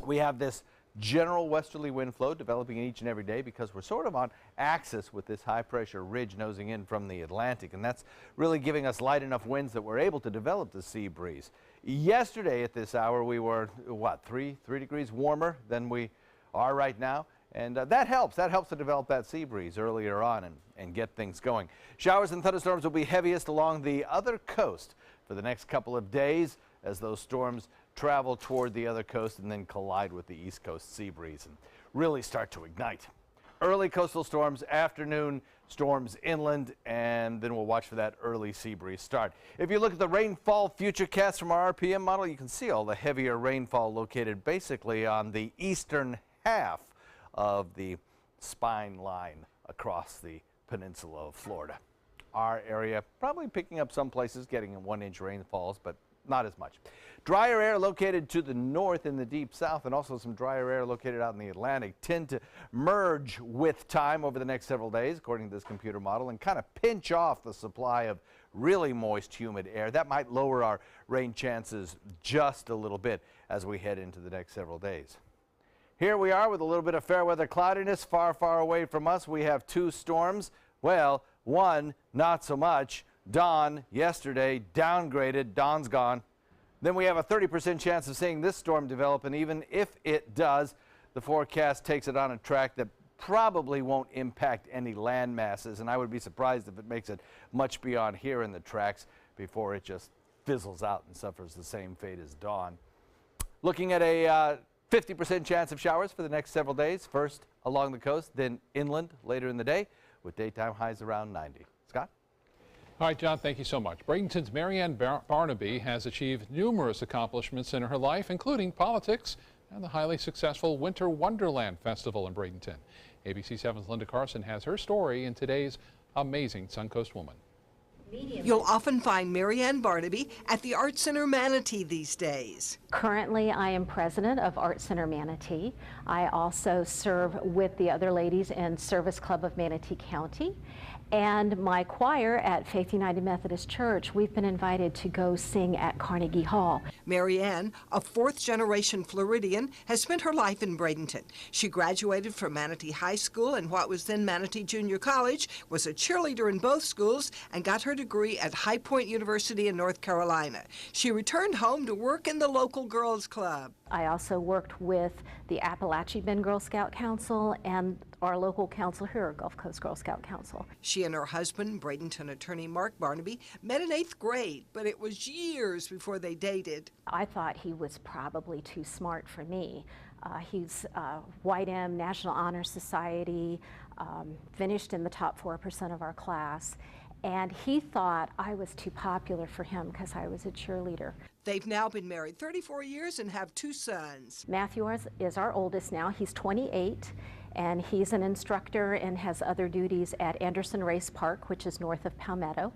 We have this general westerly wind flow developing each and every day because we're sort of on axis with this high pressure ridge nosing in from the Atlantic, and that's really giving us light enough winds that we're able to develop the sea breeze. Yesterday at this hour we were, what, 3 degrees warmer than we are right now. And that helps to develop that sea breeze earlier on and get things going. Showers and thunderstorms will be heaviest along the other coast for the next couple of days as those storms travel toward the other coast and then collide with the east coast sea breeze and really start to ignite. Early coastal storms, afternoon storms inland, and then we'll watch for that early sea breeze start. If you look at the rainfall futurecast from our RPM model, you can see all the heavier rainfall located basically on the eastern half of the spine line across the peninsula of Florida. Our area probably picking up some places, getting 1-inch rainfalls, but not as much. Drier air located to the north in the deep south, and also some drier air located out in the Atlantic tend to merge with time over the next several days, according to this computer model, and kind of pinch off the supply of really moist, humid air. That might lower our rain chances just a little bit as we head into the next several days. Here we are with a little bit of fair weather cloudiness. Far, far away from us, we have 2 storms. Well, one, not so much. Dawn, yesterday, downgraded. Dawn's gone. Then we have a 30% chance of seeing this storm develop, and even if it does, The forecast takes it on a track that probably won't impact any land masses, and I would be surprised if it makes it much beyond here in the tracks before it just fizzles out and suffers the same fate as Dawn. Looking at a 50% chance of showers for the next several days, first along the coast, then inland later in the day, with daytime highs around 90. Scott? All right, John, thank you so much. Bradenton's Marianne Barnaby has achieved numerous accomplishments in her life, including politics and the highly successful Winter Wonderland Festival in Bradenton. ABC 7's Linda Carson has her story in today's Amazing Suncoast Woman. You'll often find Marianne Barnaby at the Art Center Manatee these days. Currently, I am president of Art Center Manatee. I also serve with the other ladies in Service Club of Manatee County. And my choir at Faith United Methodist Church, we've been invited to go sing at Carnegie Hall. Marianne, a fourth-generation Floridian, has spent her life in Bradenton. She graduated from Manatee High School and what was then Manatee Junior College, was a cheerleader in both schools, and got her degree at High Point University in North Carolina. She returned home to work in the local girls' club. I also worked with the Appalachian Bend Girl Scout Council and our local council here, Gulf Coast Girl Scout Council. She and her husband, Bradenton attorney Mark Barnaby, met in 8th grade, but it was years before they dated. I thought he was probably too smart for me. He's White M, National Honor Society, finished in the top 4% of our class. And he thought I was too popular for him because I was a cheerleader. They've now been married 34 years and have 2 sons. Matthew is our oldest now. He's 28, and he's an instructor and has other duties at Anderson Race Park, which is north of Palmetto.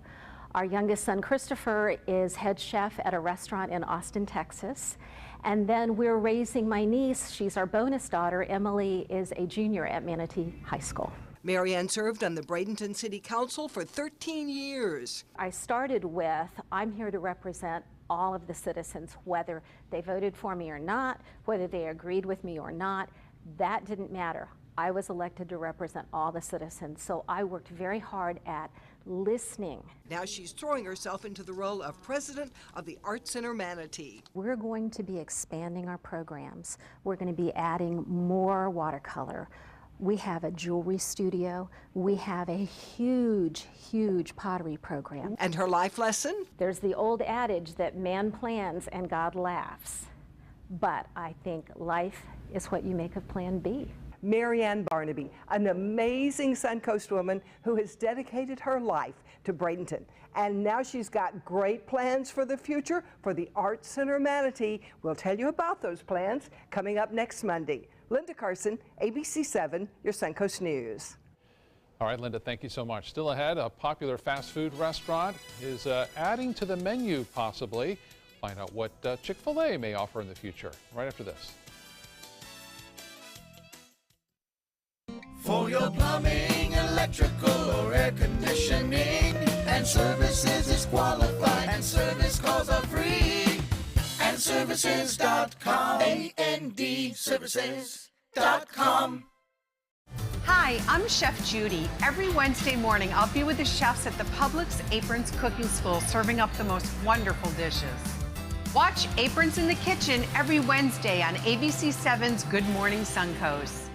Our youngest son, Christopher, is head chef at a restaurant in Austin, Texas. And then we're raising my niece. She's our bonus daughter. Emily is a junior at Manatee High School. Marianne served on the Bradenton City Council for 13 years. I started with, I'm here to represent all of the citizens, whether they voted for me or not, whether they agreed with me or not, that didn't matter. I was elected to represent all the citizens, so I worked very hard at listening. Now she's throwing herself into the role of president of the Art Center Manatee. We're going to be expanding our programs. We're going to be adding more watercolor. We have a jewelry studio. We have a huge, huge pottery program. And her life lesson? There's the old adage that man plans and God laughs. But I think life is what you make of Plan B. Marianne Barnaby, an amazing Suncoast woman who has dedicated her life to Bradenton. And now she's got great plans for the future for the Art Center Manatee. We'll tell you about those plans coming up next Monday. Linda Carson, ABC 7, your Suncoast News. All right, Linda, thank you so much. Still ahead, a popular fast food restaurant is adding to the menu, possibly. Find out what Chick-fil-A may offer in the future, right after this. For your plumbing, electrical, or air conditioning, and services is qualified, and service calls are free. AndServices.com, AndServices.com. Hi, I'm Chef Judy. Every Wednesday morning, I'll be with the chefs at the Publix Aprons Cooking School, serving up the most wonderful dishes. Watch Aprons in the Kitchen every Wednesday on ABC 7's Good Morning Suncoast.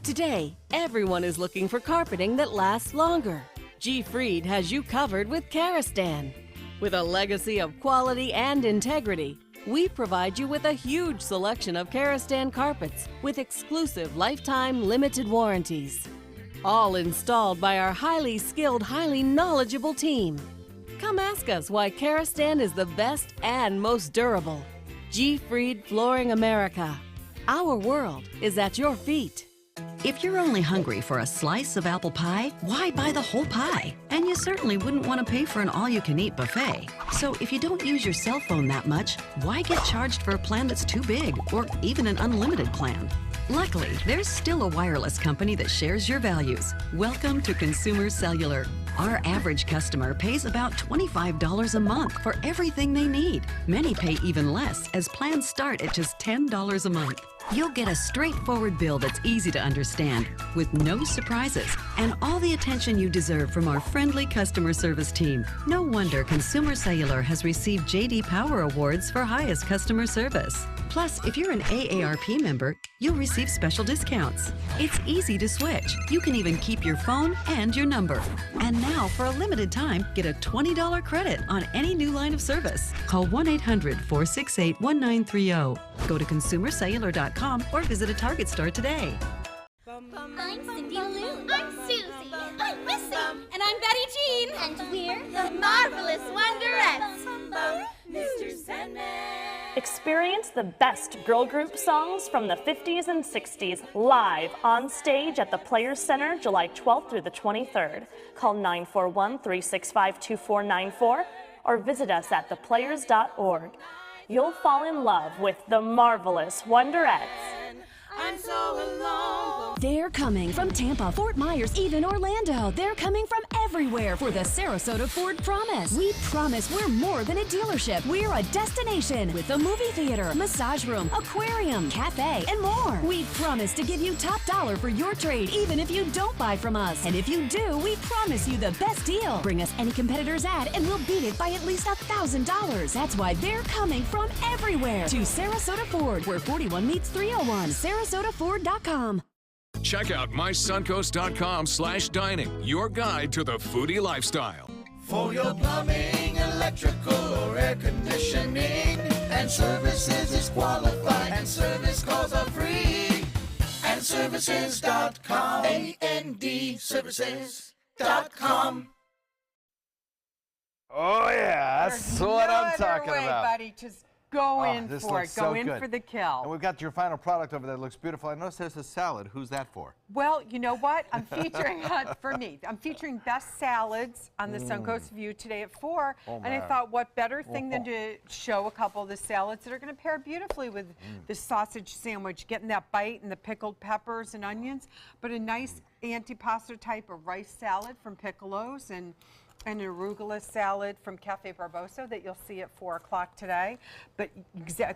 Today, everyone is looking for carpeting that lasts longer. G. Fried has you covered with Karastan. With a legacy of quality and integrity, we provide you with a huge selection of Karastan carpets with exclusive lifetime limited warranties. All installed by our highly skilled, highly knowledgeable team. Come ask us why Karastan is the best and most durable. G. Fried Flooring America. Our world is at your feet. If you're only hungry for a slice of apple pie, why buy the whole pie? And you certainly wouldn't want to pay for an all-you-can-eat buffet. So if you don't use your cell phone that much, why get charged for a plan that's too big, or even an unlimited plan? Luckily, there's still a wireless company that shares your values. Welcome to Consumer Cellular. Our average customer pays about $25 a month for everything they need. Many pay even less, as plans start at just $10 a month. You'll get a straightforward bill that's easy to understand, with no surprises, and all the attention you deserve from our friendly customer service team. No wonder Consumer Cellular has received J.D. Power Awards for highest customer service. Plus, if you're an AARP member, you'll receive special discounts. It's easy to switch. You can even keep your phone and your number. And now, for a limited time, get a $20 credit on any new line of service. Call 1-800-468-1930. Go to consumercellular.com or visit a Target store today. I'm Cindy Lou. I'm Susie. I'm Missy. And I'm Betty Jean. And we're the Marvelous Wonderettes. Mr. Sandman. Experience the best girl group songs from the 50s and 60s live on stage at the Players Center July 12th through the 23rd. Call 941-365-2494 or visit us at theplayers.org. You'll fall in love with the Marvelous Wonderettes. I'm so alone. They're coming from Tampa, Fort Myers, even Orlando. They're coming from everywhere for the Sarasota Ford Promise. We promise we're more than a dealership. We're a destination with a movie theater, massage room, aquarium, cafe, and more. We promise to give you top dollar for your trade, even if you don't buy from us. And if you do, we promise you the best deal. Bring us any competitor's ad and we'll beat it by at least $1,000. That's why they're coming from everywhere to Sarasota Ford, where 41 meets 301. SarasotaFord.com. Check out mysuncoast.com/dining, your guide to the foodie lifestyle. For your plumbing, electrical, or air conditioning, and services is qualified, and service calls are free. And services.com, AND services.com. Oh, yeah, that's what I'm talking about. Buddy, just go in for it. Go in for the kill. And we've got your final product over there that looks beautiful. I noticed there's a salad. Who's that for? Well, you know what? I'm featuring, for me, I'm featuring best salads on the Suncoast View today at 4. Oh, and I man. thought what better thing than to show a couple of the salads that are going to pair beautifully with the sausage sandwich, getting that bite and the pickled peppers and onions, but a nice antipasto type of rice salad from Piccolo's and an arugula salad from Cafe Barboso that you'll see at 4 o'clock today. But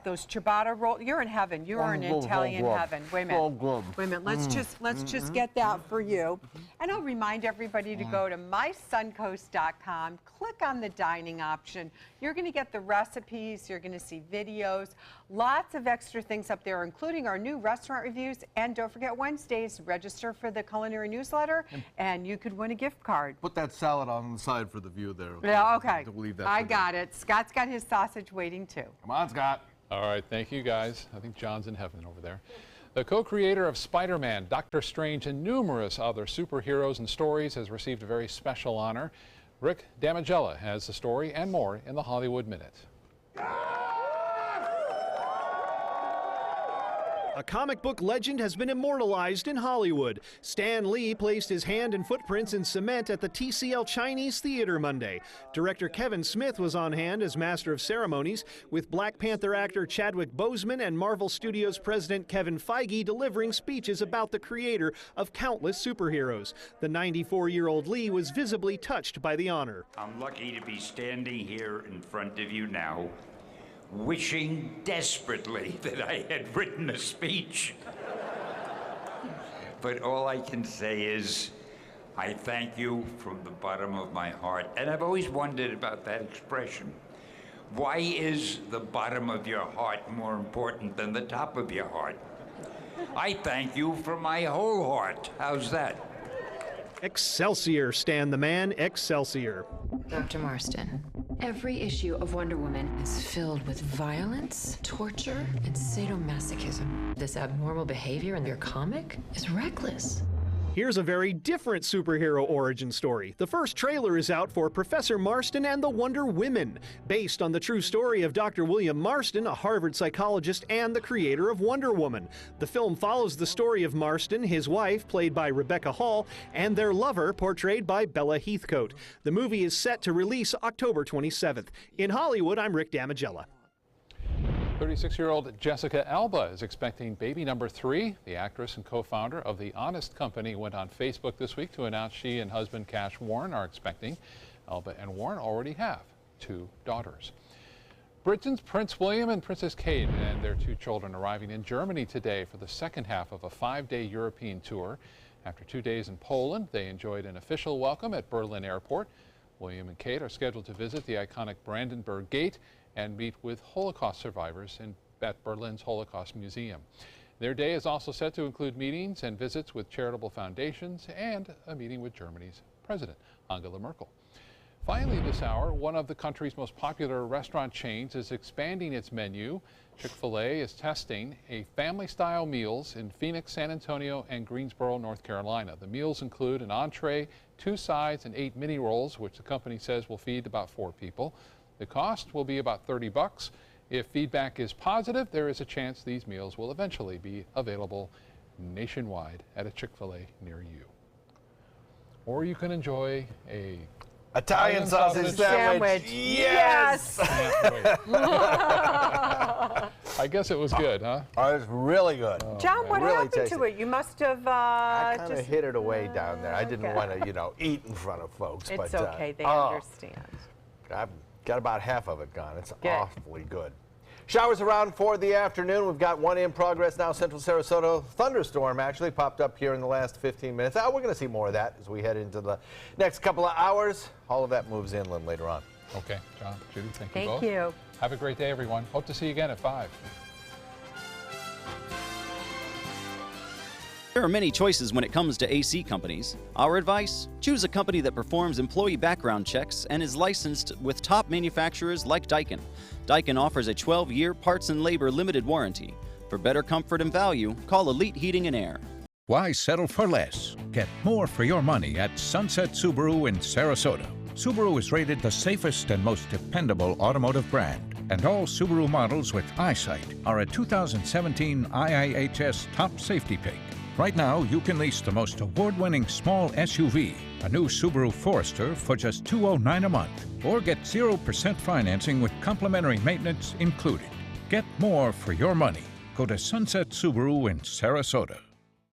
those ciabatta rolls, you're in heaven. You are in Italian heaven. Wait a minute. Wait a minute. Let's just get that for you. And I'll remind everybody to go to mysuncoast.com, click on the dining option. You're going to get the recipes. You're going to see videos. Lots of extra things up there, including our new restaurant reviews. And don't forget Wednesdays, register for the culinary newsletter, and you could win a gift card. Put that salad on the side for the view there. Yeah, okay. We'll leave that I got it. Scott's got his sausage waiting too. Come on, Scott. All right, thank you guys. I think John's in heaven over there. The co-creator of Spider-Man, Doctor Strange, and numerous other superheroes and stories has received a very special honor. Rick Damigella has the story and more in the Hollywood Minute. A comic book legend has been immortalized in Hollywood. Stan Lee placed his hand and footprints in cement at the TCL Chinese Theater Monday. Director Kevin Smith was on hand as master of ceremonies, with Black Panther actor Chadwick Boseman and Marvel Studios president Kevin Feige delivering speeches about the creator of countless superheroes. The 94-year-old Lee was visibly touched by the honor. I'm lucky to be standing here in front of you now, wishing desperately that I had written a speech. But all I can say is, I thank you from the bottom of my heart. And I've always wondered about that expression. Why is the bottom of your heart more important than the top of your heart? I thank you from my whole heart. How's that? Excelsior, Stan the Man, Excelsior. Dr. Marston, every issue of Wonder Woman is filled with violence, torture, and sadomasochism. This abnormal behavior in your comic is reckless. Here's a very different superhero origin story. The first trailer is out for Professor Marston and the Wonder Women, based on the true story of Dr. William Marston, a Harvard psychologist and the creator of Wonder Woman. The film follows the story of Marston, his wife, played by Rebecca Hall, and their lover, portrayed by Bella Heathcote. The movie is set to release October 27th. In Hollywood, I'm Rick Damigella. 36-year-old Jessica Alba is expecting baby number 3. The actress and co-founder of The Honest Company went on Facebook this week to announce she and husband Cash Warren are expecting. Alba and Warren already have 2 daughters. Britain's Prince William and Princess Kate and their 2 children arriving in Germany today for the second half of a 5-day European tour. After 2 days in Poland, they enjoyed an official welcome at Berlin Airport. William and Kate are scheduled to visit the iconic Brandenburg Gate and meet with Holocaust survivors at Berlin's Holocaust Museum. Their day is also set to include meetings and visits with charitable foundations and a meeting with Germany's President, Angela Merkel. Finally this hour, one of the country's most popular restaurant chains is expanding its menu. Chick-fil-A is testing a family-style meals in Phoenix, San Antonio, and Greensboro, North Carolina. The meals include an entree, 2 sides, and 8 mini rolls, which the company says will feed about 4 people. The cost will be about $30. If feedback is positive, there is a chance these meals will eventually be available nationwide at a Chick-fil-A near you. Or you can enjoy a Italian sausage sandwich. Yes! I guess it was good, huh? Oh, it was really good. John, what really happened tasty. to it? You must have I kind of just... hid it away down there. I didn't okay. want to, eat in front of folks. It's but, okay. They understand. I've got about half of it gone. It's Good. awfully good. Showers around for the afternoon. We've got one in progress now. Central Sarasota thunderstorm actually popped up here in the last 15 minutes. We're going to see more of that as we head into the next couple of hours. All of that moves inland later on. Okay, John, Judy, thank you both. Thank you. Have a great day, everyone. Hope to see you again at 5. There are many choices when it comes to AC companies. Our advice? Choose a company that performs employee background checks and is licensed with top manufacturers like Daikin. Daikin offers a 12-year parts and labor limited warranty. For better comfort and value, call Elite Heating and Air. Why settle for less? Get more for your money at Sunset Subaru in Sarasota. Subaru is rated the safest and most dependable automotive brand, and all Subaru models with eyesight are a 2017 IIHS Top Safety Pick. Right now, you can lease the most award-winning small SUV, a new Subaru Forester, for just $209 a month, or get 0% financing with complimentary maintenance included. Get more for your money. Go to Sunset Subaru in Sarasota.